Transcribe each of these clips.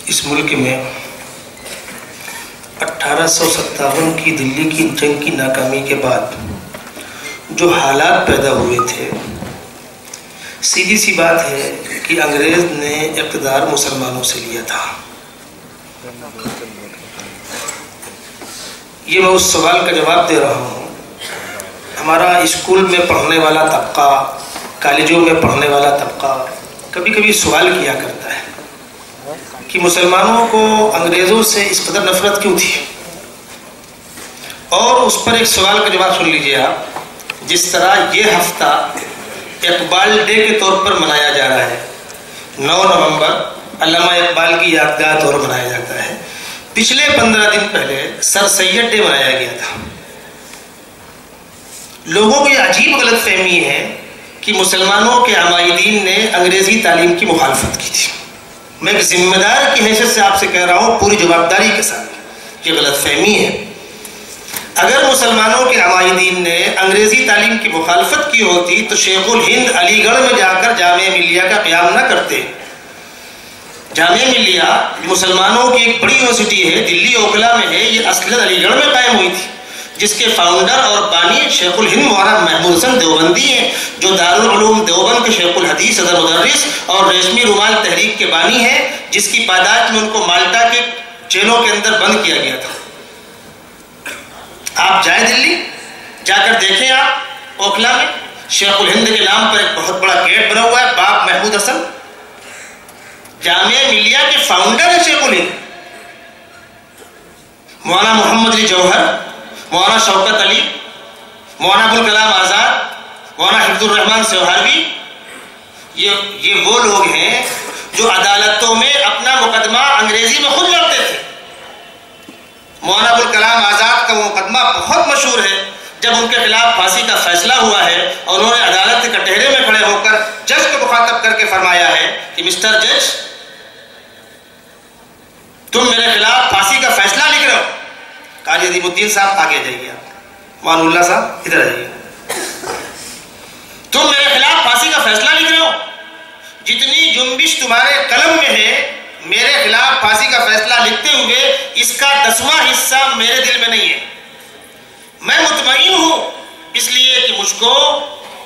اس ملک میں 1857 کی دلی کی جنگ کی ناکامی کے بعد جو حالات پیدا ہوئے تھے، سیدھی سی بات ہے کہ انگریز نے اقتدار مسلمانوں سے لیا تھا۔ یہ میں اس سوال کا جواب دے رہا ہوں۔ ہمارا اسکول میں پڑھنے والا طبقہ، کالجوں میں پڑھنے والا طبقہ کبھی کبھی سوال کیا کرتا ہے کہ مسلمانوں کو انگریزوں سے اس قدر نفرت کیوں تھی؟ اور اس پر ایک سوال کا جواب سن لیجئے آپ۔ جس طرح یہ ہفتہ اقبال ڈے کے طور پر منایا جا رہا ہے، 9 نومبر علامہ اقبال کی یادگار طور منایا جاتا ہے، پچھلے 15 دن پہلے سر سید ڈے منایا گیا تھا۔ لوگوں کو یہ عجیب غلط فہمی ہے کہ مسلمانوں کے عمائدین نے انگریزی تعلیم کی مخالفت کی تھی۔ میں ایک ذمہ دار کی حیثیت سے آپ سے کہہ رہا ہوں، پوری جوابداری کے ساتھ، یہ غلط فہمی ہے۔ اگر مسلمانوں کے عمائدین نے انگریزی تعلیم کی مخالفت کی ہوتی تو شیخ الہند علی گڑھ میں جا کر جامعہ ملیہ کا قیام نہ کرتے۔ جامعہ ملیہ مسلمانوں کی ایک بڑی یونیورسٹی ہے، دلی اوکھلا میں ہے، یہ اصلاً علی گڑھ میں قائم ہوئی تھی، جس کے فاؤنڈر اور بانی شیخ الہند مولانا محمود حسن دیوبندی ہیں، جو دارالعلوم دیوبند کے شیخ الحدیث صدر مدرس اور ریشمی رومال تحریک کے بانی ہیں، جس کی پاداش میں ان کو مالٹا کے جیلوں کے اندر بند کیا گیا تھا۔ آپ جائیں دلی، جا کر دیکھیں آپ اوکھلا میں شیخ الہند کے نام پر ایک بہت بڑا گیٹ بنا ہوا ہے، باب محمود حسن۔ جامعہ ملیہ کے فاؤنڈر ہے شیخ الہند، مولانا محمد علی جوہر، مولانا شوکت علی، مولانا ابوالکلام آزاد، مولانا حفظ الرحمان سیوہاروی، یہ وہ لوگ ہیں جو عدالتوں میں اپنا مقدمہ انگریزی میں خود لڑتے تھے۔ مولانا ابوالکلام آزاد کا وہ مقدمہ بہت مشہور ہے، جب ان کے خلاف پھانسی کا فیصلہ ہوا ہے اور انہوں نے عدالت کے کٹہرے میں کھڑے ہو کر جج کو مخاطب کر کے فرمایا ہے کہ مسٹر جج، تم میرے خلاف پھانسی کا فیصلہ لکھ رہے ہو۔ قاضی عظیم الدین صاحب آگے جائیے، مان اللہ صاحب ادھر آئیے، تم میرے خلاف پھانسی کا فیصلہ لکھ رہے ہو، جتنی جنبش تمہارے قلم میں ہے میرے خلاف پھانسی کا فیصلہ لکھتے ہوئے، اس کا 10واں حصہ میرے دل میں نہیں ہے۔ میں مطمئن ہوں اس لیے کہ مجھ کو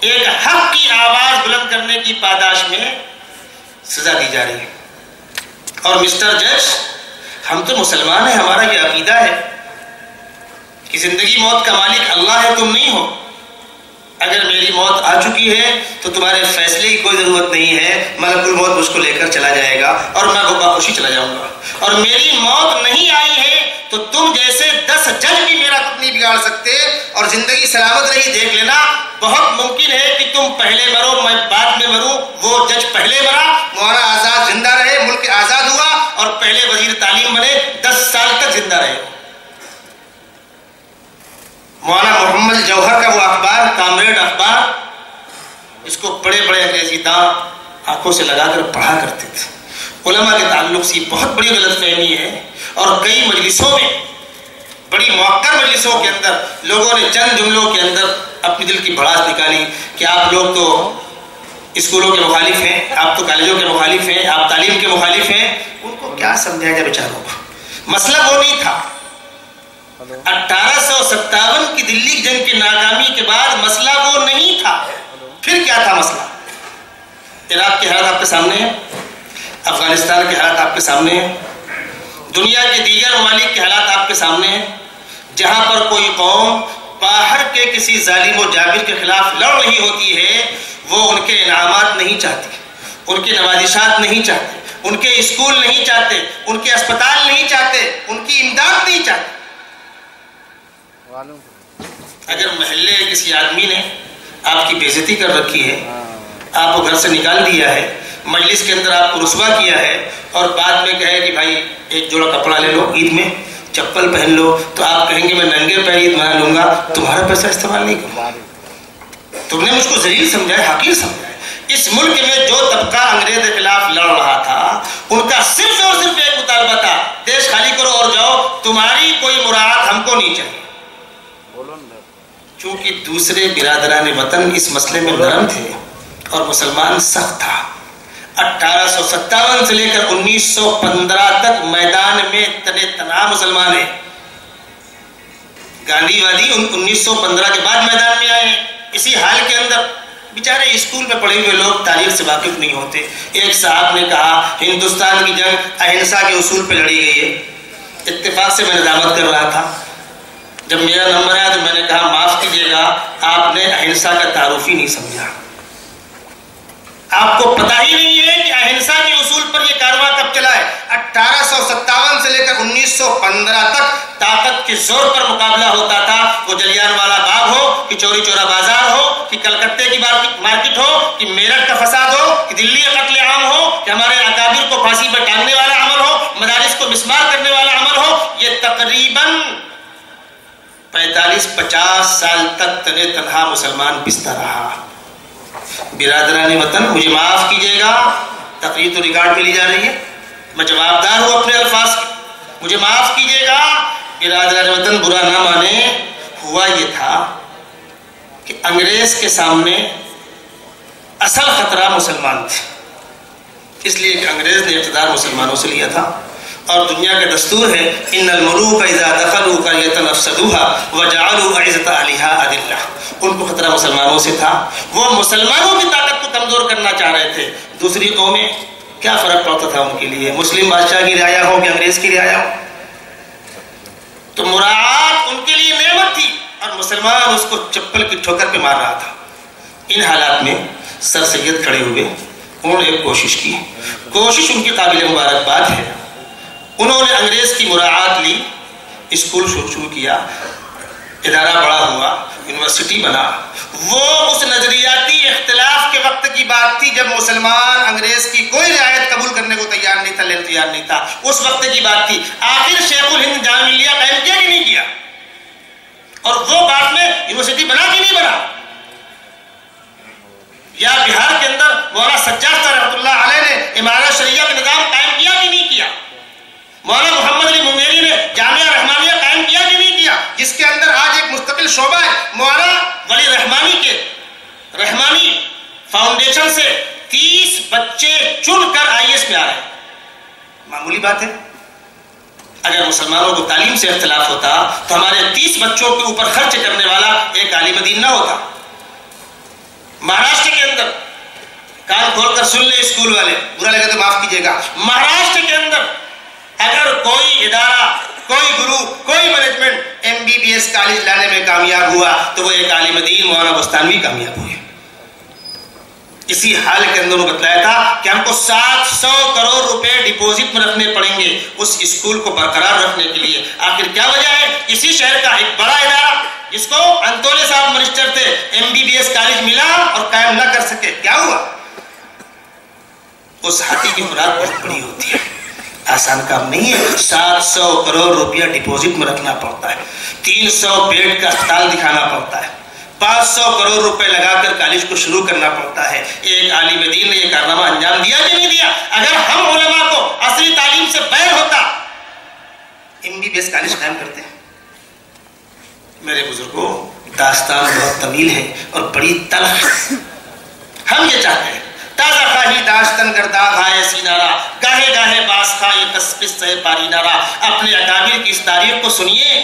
ایک حق کی آواز بلند کرنے کی پاداش میں سزا دی جا رہی ہے۔ اور مسٹر جج، ہم تو مسلمان ہیں، ہمارا یہ عقیدہ ہے کہ زندگی موت کا مالک اللہ ہے، تم نہیں ہو۔ اگر میری موت آ چکی ہے تو تمہارے فیصلے کی کوئی ضرورت نہیں ہے، ملک الموت مجھ کو لے کر چلا جائے گا اور میں بقا خوشی چلا جاؤں گا۔ اور میری موت نہیں آئی ہے تو تم جیسے 10 جج بھی میرا کچھ نہیں بگاڑ سکتے، اور زندگی سلامت رہی دیکھ لینا، بہت ممکن ہے کہ تم پہلے مرو میں بعد میں مروں۔ وہ جج پہلے مرا، مولانا آزاد زندہ رہے، ملک آزاد ہوا اور پہلے وزیر تعلیم بنے، 10 سال تک زندہ رہے۔ مولانا محمد جوہر کا وہ اخبار کامریڈ اخبار، اس کو بڑے بڑے انگریزی داں آنکھوں سے لگا کر پڑھا کرتے تھے۔ علماء کے تعلق سے بہت بڑی غلط فہمی ہے، اور کئی مجلسوں میں، بڑی موقر مجلسوں کے اندر لوگوں نے چند جملوں کے اندر اپنی دل کی بھڑاس نکالی کہ آپ لوگ تو اسکولوں کے مخالف ہیں، آپ تو کالجوں کے مخالف ہیں، آپ تعلیم کے مخالف ہیں۔ ان کو کیا سمجھایا جائے بیچاروں کو؟ مسئلہ وہ نہیں تھا۔ 1857 کی دلی جنگ کی ناکامی کے بعد مسئلہ وہ نہیں تھا۔ پھر کیا تھا مسئلہ؟ عراق کے حالات آپ کے سامنے ہیں، افغانستان کے حالات آپ کے سامنے ہیں، دنیا کے دیگر ممالک کے حالات آپ کے سامنے ہیں۔ جہاں پر کوئی قوم باہر کے کسی ظالم و جابر کے خلاف لڑ رہی ہوتی ہے، وہ ان کے انعامات نہیں چاہتی، ان کے نوازشات نہیں چاہتے، ان کے اسکول نہیں چاہتے، ان کے اسپتال نہیں چاہتے، ان کی امداد نہیں چاہتے۔ اگر محلے کسی آدمی نے آپ کی بے عزتی کر رکھی ہے، آپ کو گھر سے نکال دیا ہے، مجلس کے اندر آپ کو رسوا کیا ہے، اور بعد میں کہے کہ بھائی ایک جوڑا کپڑا لے لو، عید میں چپل پہن لو، تو آپ کہیں گے میں ننگے پیر عید منا لوں گا، تمہارا پیسہ استعمال نہیں کروں گا۔ تم نے مجھ کو ذلیل سمجھا ہے، حقیر سمجھا ہے۔ اس ملک میں جو طبقہ انگریز کے خلاف لڑ رہا تھا، ان کا صرف اور صرف ایک مطالبہ تھا، دیش خالی کرو اور جاؤ، تمہاری کوئی مراعات ہم کو نہیں چاہیے۔ چونکہ دوسرے برادران وطن اس مسئلے میں نرم تھے اور مسلمان سخت تھا، 1857 سے لے کر 1915 تک میدان میں تنے تنہا مسلمان ہیں. گاندھی وادی 1915 کے بعد میدان میں آئے ہیں. اسی حال کے اندر بیچارے اسکول میں پڑھے ہوئے لوگ تاریخ سے واقف نہیں ہوتے. ایک صاحب نے کہا ہندوستان کی جنگ اہنسا کے اصول پہ لڑی گئی ہے. اتفاق سے میں نے دعوت کر رہا تھا. جب میرا نمبر آیا تو میں نے کہا معاف کیجیے گا، آپ نے اہنسا کا تعارف ہی نہیں سمجھا. آپ کو پتہ ہی نہیں ہے کہ اہنسا کے اصول پر یہ کارواں کب چلا ہے. 1857 سے لے کر 1915 تک طاقت کے زور پر مقابلہ ہوتا تھا. وہ جلیان والا باغ ہو کہ چوری چورا بازار ہو کہ کلکتے کی مارکیٹ ہو کہ میرٹھ کا فساد ہو کہ دلی کا قتل عام ہو کہ ہمارے اکابر کو پھانسی پر ٹانگنے والا عمل ہو، مدارس کو مسمار کرنے والا عمل ہو. یہ تقریباً 45-50 سال تک تنے تنہا مسلمان پستا رہا. برادران وطن مجھے معاف کیجیے گا، تقریر تو ریکارڈ پہ لی جا رہی ہے، میں جوابدار ہوں اپنے الفاظ کے، مجھے معاف کیجیے گا. برادران وطن برا نہ مانے. ہوا یہ تھا کہ انگریز کے سامنے اصل خطرہ مسلمان تھے، اس لیے کہ انگریز نے اقتدار مسلمانوں سے لیا تھا. اور دنیا کا دستور ہے ان الملوک اذا دخلوا قرية افسدوها وجعلوا اعزة اهلها اذلة. ان کو خطرہ مسلمانوں سے تھا. وہ مسلمانوں کی طاقت کو کمزور کرنا چاہ رہے تھے. دوسری قومیں کیا فرق پڑتا تھا ان کے لیے، مسلم بادشاہ کی رعایا ہو کہ انگریز کی رعایا ہو. تو مراعات ان کے لیے نعمت تھی اور مسلمان اس کو چپل کی ٹھوکر پہ مار رہا تھا. ان حالات میں سر سید کھڑے ہوئے، انہوں نے ایک کوشش کی. کوشش ان کی قابل مبارکباد ہے. انہوں نے انگریز کی مراعات لی، اسکول شروع کیا، ادارہ بڑا ہوا، یونیورسٹی بنا. وہ اس نظریاتی اختلاف کے وقت کی بات تھی جب مسلمان انگریز کی کوئی رعایت قبول کرنے کو تیار نہیں تھا، لینے تیار نہیں تھا. اس وقت کی بات تھی. آخر شیخ الہند جامعہ ملیہ قائم کیا کہ نہیں کیا؟ اور وہ بعد میں یونیورسٹی بنا کہ نہیں بنا؟ یا بہار کے اندر مولانا سجاد رحمۃ اللہ علیہ نے امارت شریعہ کا نظام قائم کیا کہ نہیں کیا؟ مولانا محمد علی منگیری نے جامعہ رحمانیہ قائم کیا کہ نہیں کیا، جس کے اندر آج ایک مستقل شعبہ ہے. مولانا ولی رحمانی کے رحمانی فاؤنڈیشن سے 30 بچے چن کر IAS میں آ رہے ہیں. معمولی بات ہے. اگر مسلمانوں کو تعلیم سے اختلاف ہوتا تو ہمارے 30 بچوں کے اوپر خرچ کرنے والا ایک عالم دین نہ ہوتا. مہاراشٹر کے اندر کان کھول کر سن لے اسکول والے، برا لگے تو معاف کیجیے گا، مہاراشٹر کے اندر اگر کوئی ادارہ، کوئی گرو، کوئی مینجمنٹ MBBS کالج لانے میں کامیاب ہوا تو وہ ایک عالم دین مولانا بستانوی کامیاب ہوئے. اسی حال کے اندر انہوں نے بتلایا تھا کہ ہم کو 700 کروڑ روپے ڈپوزٹ میں رکھنے پڑیں گے اس اسکول کو برقرار رکھنے کے لیے. آخر کیا وجہ ہے؟ اسی شہر کا ایک بڑا ادارہ جس کو انتولے صاحب منسٹر تھے، MBBS کالج ملا اور قائم نہ کر سکے. کیا ہوا؟ اس ہاتھی کی خوراک بہت بڑی ہوتی ہے، آسان کام نہیں ہے. 700 کروڑ روپیہ ڈپوزٹ میں رکھنا پڑتا ہے، 300 بیڈ کا اسپتال دکھانا پڑتا ہے، 500 کروڑ روپے لگا کر کالج کو شروع کرنا پڑتا ہے. ایک عالم دین نے یہ کارنامہ انجام دیا کہ نہیں دیا؟ اگر ہم علماء کو عصری تعلیم سے بیر ہوتا MBBS کالج قائم کرتے ہیں. میرے بزرگوں، داستان بہت طویل ہے اور بڑی تلخ. ہم یہ چاہتے ہیں تازہ خواہی داشتن گرداغ آئے سینارا، گاہے گاہے باس خواہی قص قصہ پاری نارا. اپنے اکابر کی اس تاریخ کو سنیے،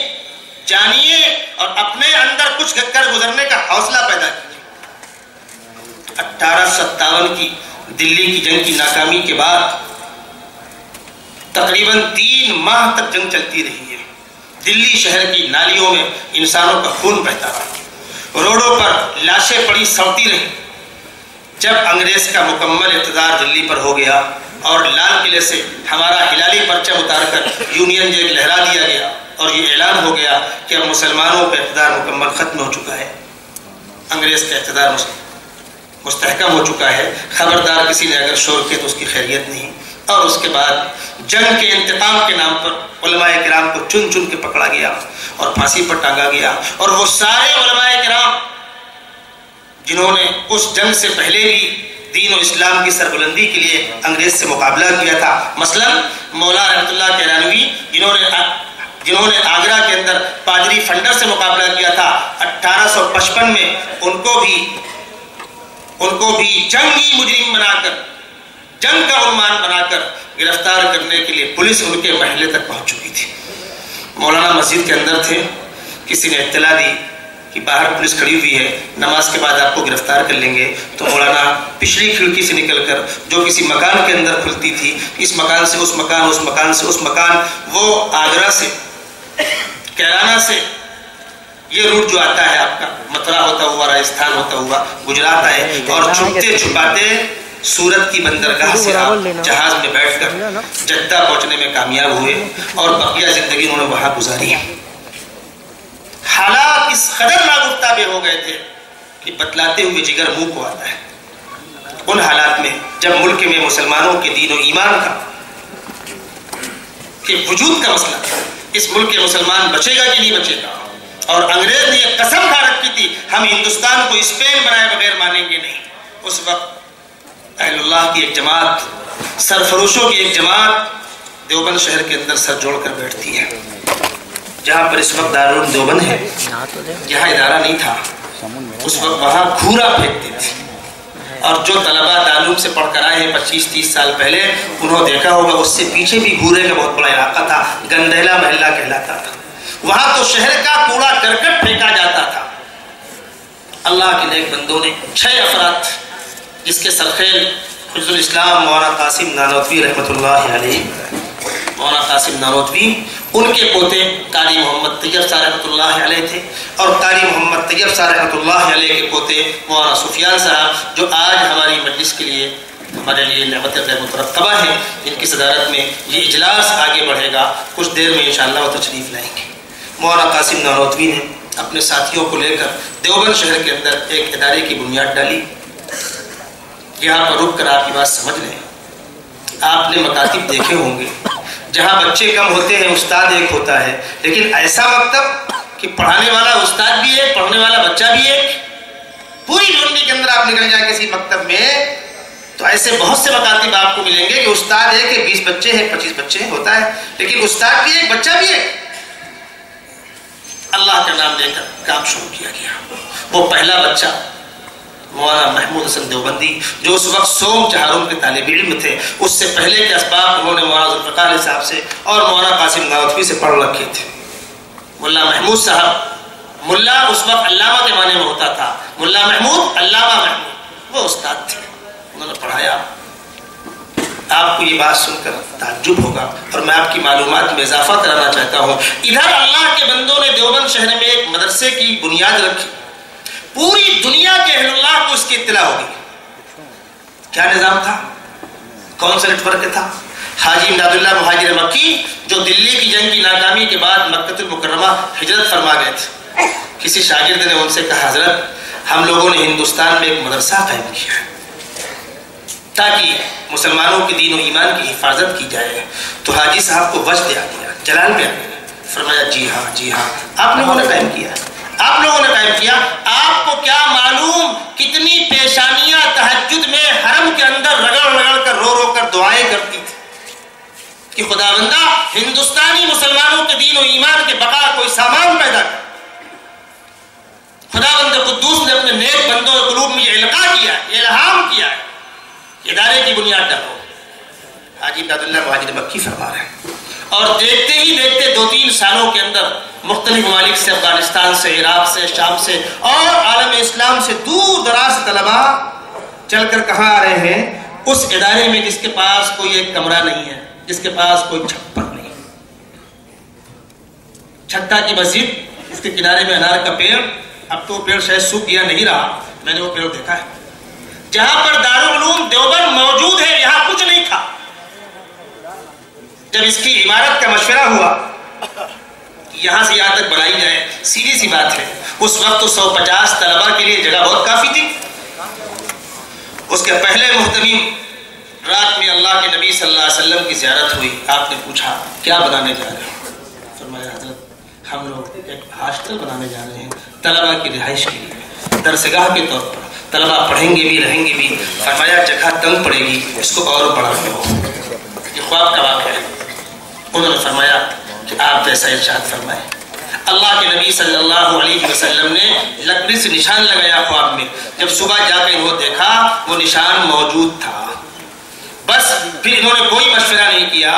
جانیے اور اپنے اندر کچھ کر گزرنے کا حوصلہ پیدا کیجیے. 1857 کی دلی کی جنگ کی ناکامی کے بعد تقریباً 3 ماہ تک جنگ چلتی رہی ہے. دلی شہر کی نالیوں میں انسانوں کا خون بہتا رہا، روڈوں پر لاشیں پڑی سڑتی رہی. جب انگریز کا مکمل اقتدار دلی پر ہو گیا اور لال قلعے سے ہمارا ہلالی پرچم اتار کر یونین جیک لہرا دیا گیا اور یہ اعلان ہو گیا کہ اب مسلمانوں کا اقتدار مکمل ختم ہو چکا ہے، انگریز کا اقتدار مستحکم ہو چکا ہے، خبردار کسی نے اگر شور کیا تو اس کی خیریت نہیں. اور اس کے بعد جنگ کے انتقام کے نام پر علماء کرام کو چن چن کے پکڑا گیا اور پھانسی پر ٹانگا گیا. اور وہ سارے علماء کرام جنہوں نے اس جنگ سے پہلے بھی دین و اسلام کی سربلندی کے لیے انگریز سے مقابلہ کیا تھا، مثلا مولانا رحمۃ اللہ کیرانوی جنہوں نے آگرہ کے اندر پادری فنڈر سے مقابلہ کیا تھا 1855 میں، ان کو بھی جنگی مجرم بنا کر جنگ کا عنوان بنا کر گرفتار کرنے کے لیے پولیس ان کے محلے تک پہنچ چکی تھی۔ مولانا مسجد کے اندر تھے، کسی نے اطلاع دی کہ باہر پولیس کھڑی ہوئی ہے، نماز کے بعد آپ کو گرفتار کر لیں گے۔ تو مولانا پچھلی کھڑکی سے نکل کر جو کسی مکان کے اندر کھلتی تھی، اس مکان سے اس مکان، اس مکان سے اس مکان، وہ آگرہ سے، کیرانہ سے یہ روٹ جو آتا ہے آپ کا، متھرا ہوتا ہوا، راجستھان ہوتا ہوا گجرات آئے، اور چھپتے چھپاتے سورت کی بندرگاہ سے آپ جہاز میں بیٹھ کر جدہ پہنچنے میں کامیاب ہوئے، اور بقیہ زندگی انہوں نے وہاں گزاری۔ حالات اس قدر ناگفتہ ہو گئے تھے کہ بتلاتے ہوئے جگر منہ کو آتا ہے۔ ان حالات میں جب ملک میں مسلمانوں کے دین و ایمان کا کہ وجود کا مسئلہ، اس ملک کے مسلمان بچے گا کہ نہیں بچے گا، اور انگریز نے یہ قسم کھا رکھی تھی ہم ہندوستان کو اسپین بنائے بغیر مانیں گے نہیں، اس وقت اہل اللہ کی ایک جماعت، سرفروشوں کی ایک جماعت دیوبند شہر کے اندر سر جوڑ کر بیٹھتی ہے، جہاں پر اس وقت دارالعلوم دیوبند ہے، یہاں ادارہ نہیں تھا، اس وقت وہاں گھورا پھینکتے تھے، اور جو طلبہ تعلیم سے پڑھ کر آئے ہیں 25-30 سال پہلے، انہوں نے دیکھا ہوگا اس سے پیچھے بھی گھورے کا بہت بڑا علاقہ تھا، گندہلا محلہ کہلاتا تھا، وہاں تو شہر کا کوڑا کرکٹ پھینکا جاتا تھا۔ اللہ کے نیک بندوں نے 6 افراد، جس کے سرخیل حجر الاسلام مولانا قاسم نانوتوی رحمۃ اللہ علیہ، مولانا قاسم نانوتوی، ان کے پوتے قاری محمد طیب صاحب رحمۃ اللہ علیہ تھے، اور قاری محمد طیب صاحب رحمۃ اللہ علیہ کے پوتے مولانا سفیان صاحب، جو آج ہماری مجلس کے لیے ہمارے لیے نعمت غیر مترتبہ ہے، جن کی صدارت میں یہ اجلاس آگے بڑھے گا، کچھ دیر میں انشاءاللہ وہ تشریف لائیں گے۔ مولانا قاسم نانوتوی نے اپنے ساتھیوں کو لے کر دیوبند شہر کے اندر ایک ادارے کی بنیاد ڈالی۔ یہاں پر رک کر آپ کی بات سمجھ لیں، آپ نے مکاتب دیکھے ہوں گے جہاں بچے کم ہوتے ہیں، استاد ایک ہوتا ہے، لیکن ایسا مکتب کہ پڑھانے والا استاد بھی ہے، پڑھنے والا بچہ بھی ہے۔ پوری منڈی کے اندر آپ نکل جائیں کسی مکتب میں تو ایسے بہت سے مکاتب آپ کو ملیں گے کہ استاد ہے کہ 20 بچے ہیں، 25 بچے ہیں، ہوتا ہے، لیکن استاد بھی ایک، بچہ بھی ایک۔ اللہ کا نام لے کر کام شروع کیا گیا۔ وہ پہلا بچہ مولانا محمود حسن دیوبندی، جو اس وقت سوم چہارم کے طالب علم تھے، اس سے پہلے کے اسباب انہوں نے مولانا ذوالفقار علیہ صاحب سے اور مولانا قاسم نانوتوی سے پڑھ رکھے تھے۔ ملا محمود صاحب، ملا اس وقت علامہ کے معنی میں ہوتا تھا، ملا محمود علامہ محمود، وہ استاد تھے، انہوں نے پڑھایا۔ آپ کو یہ بات سن کر تعجب ہوگا، اور میں آپ کی معلومات میں اضافہ کرانا چاہتا ہوں، ادھر اللہ کے بندوں نے دیوبند شہر میں ایک مدرسے کی بنیاد رکھی، پوری دنیا کے اہل اللہ کو اس کی اطلاع ہوگی۔ کیا نظام تھا؟ کون سا نیٹ ورک تھا؟ حاجی امداد اللہ مہاجر مکی، جو دلی کی جنگ کی ناکامی کے بعد مکہ المکرمہ ہجرت فرما گئے تھے، کسی شاگرد نے ان سے کہا حضرت ہم لوگوں نے ہندوستان میں ایک مدرسہ قائم کیا ہے تاکہ مسلمانوں کے دین و ایمان کی حفاظت کی جائے۔ تو حاجی صاحب کو وجد آ گیا، جلال میں آ گیا، فرمایا جی ہاں آپ لوگوں نے قائم کیا، آپ لوگوں نے قائم کیا۔ آپ کو کیا معلوم کتنی پیشانیاں تہجد میں حرم کے اندر رگڑ رگڑ کر رو رو کر دعائیں کرتی تھی کہ خدا بندہ ہندوستانی مسلمانوں کے دین و ایمان کے بقا کوئی سامان پیدا کر۔ خدا بند قدوس نے اپنے نیک بندوں کے قلوب میں یہ القاء کیا ہے، یہ الہام کیا ہے، ادارے کی بنیاد ڈالو۔ حاجی امداد اللہ مہاجر مکی فرما رہے ہیں، اور دیکھتے ہی دیکھتے 2-3 سالوں کے اندر مختلف ممالک سے، افغانستان سے، عراق سے، شام سے اور عالم اسلام سے دور دراز طلباء چل کر کہاں آ رہے ہیں؟ اس ادارے میں جس کے پاس کوئی ایک کمرہ نہیں ہے، جس کے پاس کوئی چھپر نہیں، چھٹا کی مسجد، اس کے کنارے میں انار کا پیڑ، اب تو پیڑ شاید سوکھ گیا نہیں رہا، میں نے وہ پیڑ دیکھا ہے، جہاں پر دارالعلوم دیوبند موجود ہے یہاں کچھ نہیں تھا۔ جب اس کی عمارت کا مشورہ ہوا یہاں سے یہاں تک بنائی جائے، سیدھی سی بات ہے، اس وقت تو 150 طلباء کے لیے جگہ بہت کافی تھی۔ اس کے پہلے محتمیم رات میں اللہ کے نبی صلی اللہ علیہ وسلم کی زیارت ہوئی، آپ نے پوچھا کیا بنانے جا رہے ہیں؟ فرمایا حضرت ہم لوگ ایک ہاسٹل بنانے جا رہے ہیں طلباء کی رہائش کے لیے، درسگاہ کے طور پر، طلباء پڑھیں گے بھی رہیں گے بھی۔ فرمایا جگہ تنگ پڑے گی، اس کو اور بڑا کرو۔ یہ خواب کا واقعہ ہے۔ انہوں نے فرمایا کہ آپ جیسا ارشاد فرمائیں۔ اللہ کے نبی صلی اللہ علیہ وسلم نے لکڑی سے نشان لگایا خواب میں، جب صبح جا کے انہوں دیکھا وہ نشان موجود تھا۔ بس پھر انہوں نے کوئی مشورہ نہیں کیا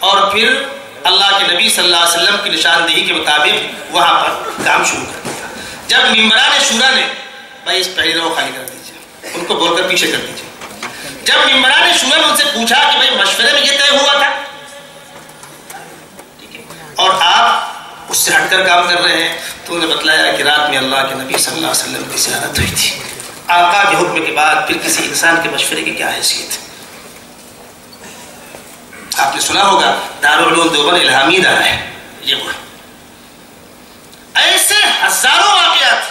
اور پھر اللہ کے نبی صلی اللہ علیہ وسلم کی نشاندہی کے مطابق وہاں پر کام شروع کر دیا. جب ممبران شورا نے بھائی اس پہلی رو خالی کر دیجیے، ان کو بول کر پیچھے کر دیجیے. جب ممبران شورا نے ان سے پوچھا کہ بھائی مشورے میں یہ طے ہوا تھا اور آپ اس سے ہٹ کر کام کر رہے ہیں، تو انہوں نے بتلایا کہ رات میں اللہ کے نبی صلی اللہ علیہ وسلم کی زیارت ہوئی تھی. آقا کے حکم کے بعد پھر کسی انسان کے مشورے کی کیا حیثیت ہے؟ آپ نے سنا ہوگا دارالعلوم دیوبند الہامی ادارہ ہے، یہ وہ ایسے ہزاروں واقعات.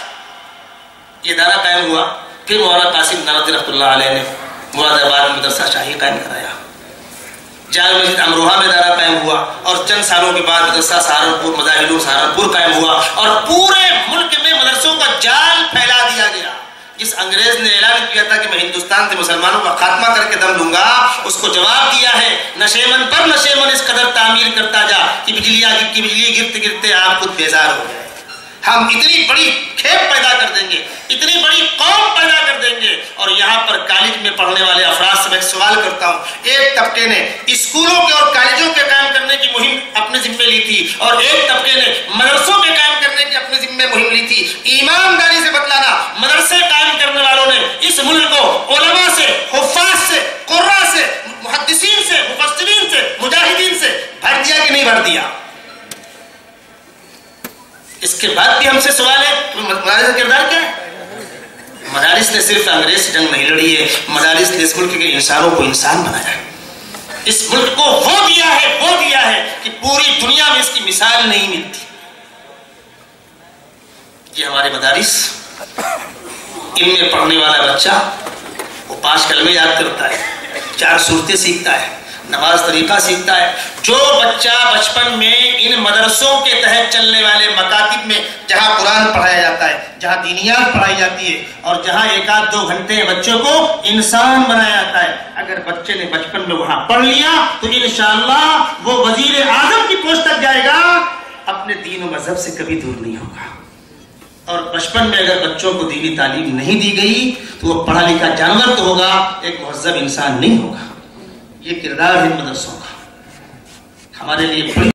یہ ادارہ قائم ہوا، پھر مولانا قاسم نانوتوی رحمۃ اللہ علیہ نے مراد آباد میں مدرسہ شاہی قائم کرایا. جامع مسجد امروہہ میں ادارہ قائم ہوا اور چند سالوں کے بعد مدرسہ سہارنپور مظاہر سہارنپور قائم ہوا اور پورے ملک میں مدرسوں کا جال پھیلا دیا گیا. جس انگریز نے اعلان کیا تھا کہ میں ہندوستان سے مسلمانوں کا خاتمہ کر کے دم لوں گا، اس کو جواب دیا ہے نشیمن پر نشیمن اس قدر تعمیر کرتا جا کہ بجلی گرتے گرتے آپ خود بیزار ہو جائے. ہم اتنی بڑی کھیپ پیدا کر دیں گے، اتنی بڑی قوم پیدا کر دیں گے. اور یہاں پر کالج میں پڑھنے والے افراد سے میں ایک سوال کرتا ہوں. ایک طبقے نے اسکولوں کے اور کالجوں کے قائم کرنے کی مہم اپنے ذمے لی تھی اور ایک طبقے نے مدرسوں کے قائم کرنے کی اپنے ذمے مہم لی تھی. ایمانداری سے بتلانا، مدرسے قائم کرنے والوں نے اس ملک کو علماء سے، حفاظ سے، قراء سے، محدثین سے، مفسرین سے، مجاہدین سے بھر دیا کہ نہیں بھر دیا؟ اس کے بعد بھی ہم سے سوال ہے کہ مدارس کا کردار کیا ہے؟ مدارس نے صرف انگریز سے جنگ نہیں لڑی ہے، مدارس نے اس ملک کے انسانوں کو انسان بنایا ہے. اس ملک کو وہ دیا ہے کہ پوری دنیا میں اس کی مثال نہیں ملتی. یہ ہمارے مدارس، ان میں پڑھنے والا بچہ وہ 5 کلمے یاد کرتا ہے، 4 سورتیں سیکھتا ہے، نماز طریقہ سیکھتا ہے. جو بچہ بچپن میں ان مدرسوں کے تحت چلنے والے مکاتب میں جہاں قرآن پڑھایا جاتا ہے، جہاں دینیات پڑھائی جاتی ہے اور جہاں 1-2 گھنٹے بچوں کو انسان بنایا جاتا ہے، اگر بچے نے بچپن میں وہاں پڑھ لیا تو انشاءاللہ وہ وزیر اعظم کی پوسٹ تک جائے گا، اپنے دین و مذہب سے کبھی دور نہیں ہوگا. اور بچپن میں اگر بچوں کو دینی تعلیم نہیں دی گئی تو وہ پڑھا لکھا جانور تو ہوگا، ایک مہذب انسان نہیں ہوگا. یہ کردار ہے مدرسوں کا. ہمارے لیے